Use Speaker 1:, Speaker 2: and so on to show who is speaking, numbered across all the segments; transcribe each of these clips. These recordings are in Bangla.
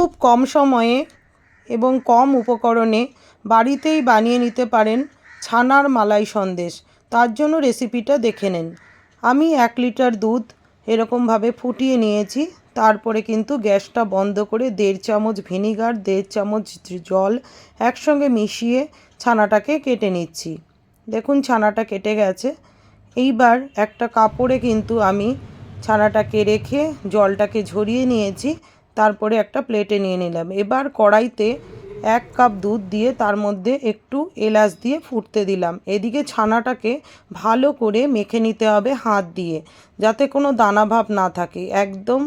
Speaker 1: খুব কম সময়ে এবং কম উপকরণে বাড়িতেই বানিয়ে নিতে পারেন ছানার মালাই সন্দেশ। তার জন্য রেসিপিটা দেখে নিন। আমি 1 লিটার দুধ এরকমভাবে ফুটিয়ে নিয়েছি। তারপরে কিন্তু গ্যাসটা বন্ধ করে 1.5 চামচ ভিনিগার, 1.5 চামচ জল একসঙ্গে মিশিয়ে ছানাটাকে কেটে নিচ্ছি। দেখুন ছানাটা কেটে গেছে। এইবার একটা কাপড়ে কিন্তু আমি ছানাটাকে রেখে জলটাকে ঝরিয়ে নিয়েছি। তারপরে একটা প্লেটে নিয়ে নিলাম। এবার কড়াইতে 1 কাপ দুধ দিয়ে তার মধ্যে একটু এলাচ দিয়ে ফুটতে দিলাম। এদিকে ছানাটাকে ভালো করে মেখে নিতে হবে হাত দিয়ে, যাতে কোনো দানা ভাব না থাকে। একদম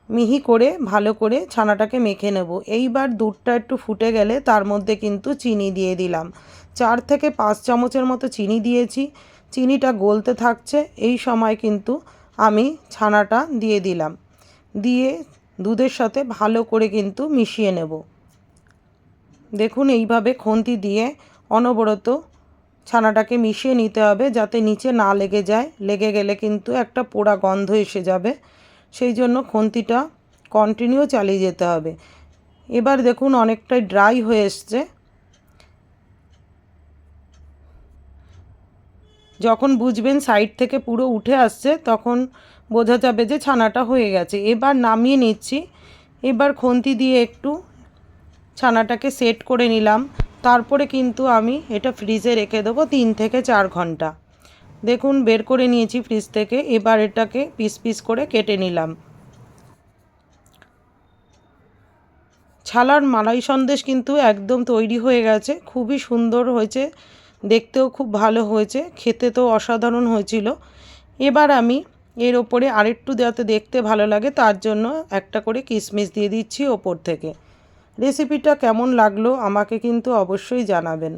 Speaker 1: মিহি করে ভালো করে ছানাটাকে মেখে নেব। এইবার দুধটা একটু ফুটে গেলে তার মধ্যে কিন্তু চিনি দিয়ে দিলাম। 4 থেকে 5 চামচের মতো চিনি দিয়েছি। চিনিটা গলতে থাকছে। এই সময় কিন্তু আমি ছানাটা দিয়ে দিলাম। দিয়ে দুধের সাথে ভালো করে কিন্তু মিশিয়ে নেব। দেখুন এইভাবে খুন্তি দিয়ে অনবরত ছানাটাকে মিশিয়ে নিতে হবে, যাতে নিচে না লেগে যায়। লেগে গেলে কিন্তু একটা পোড়া গন্ধ এসে যাবে। সেই জন্য খুন্তিটা কন্টিনিউ চালিয়ে যেতে হবে। এবার দেখুন অনেকটাই ড্রাই হয়ে এসছে। যখন বুঝবেন সাইড থেকে পুরো উঠে আসছে, তখন বোঝা যাবে যে ছানাটা হয়ে গেছে। এবার নামিয়ে নিচ্ছি। এবার খুন্তি দিয়ে একটু ছানাটাকে সেট করে নিলাম। তারপরে কিন্তু আমি এটা ফ্রিজে রেখে দেবো 3 থেকে 4 ঘন্টা। দেখুন বের করে নিয়েছি ফ্রিজ থেকে। এবার এটাকে পিস পিস করে কেটে নিলাম। ছানার মালাই সন্দেশ কিন্তু একদম তৈরি হয়ে গেছে। খুবই সুন্দর হয়েছে, দেখতেও খুব ভালো হয়েছে, খেতে তো অসাধারণ হয়েছিল। এবার আমি এর ওপরে আরেকটু যাতে দেখতে ভালো লাগে তার জন্য একটা করে কিশমিশ দিয়ে দিচ্ছি ওপর থেকে। রেসিপিটা কেমন লাগলো আমাকে কিন্তু অবশ্যই জানাবেন।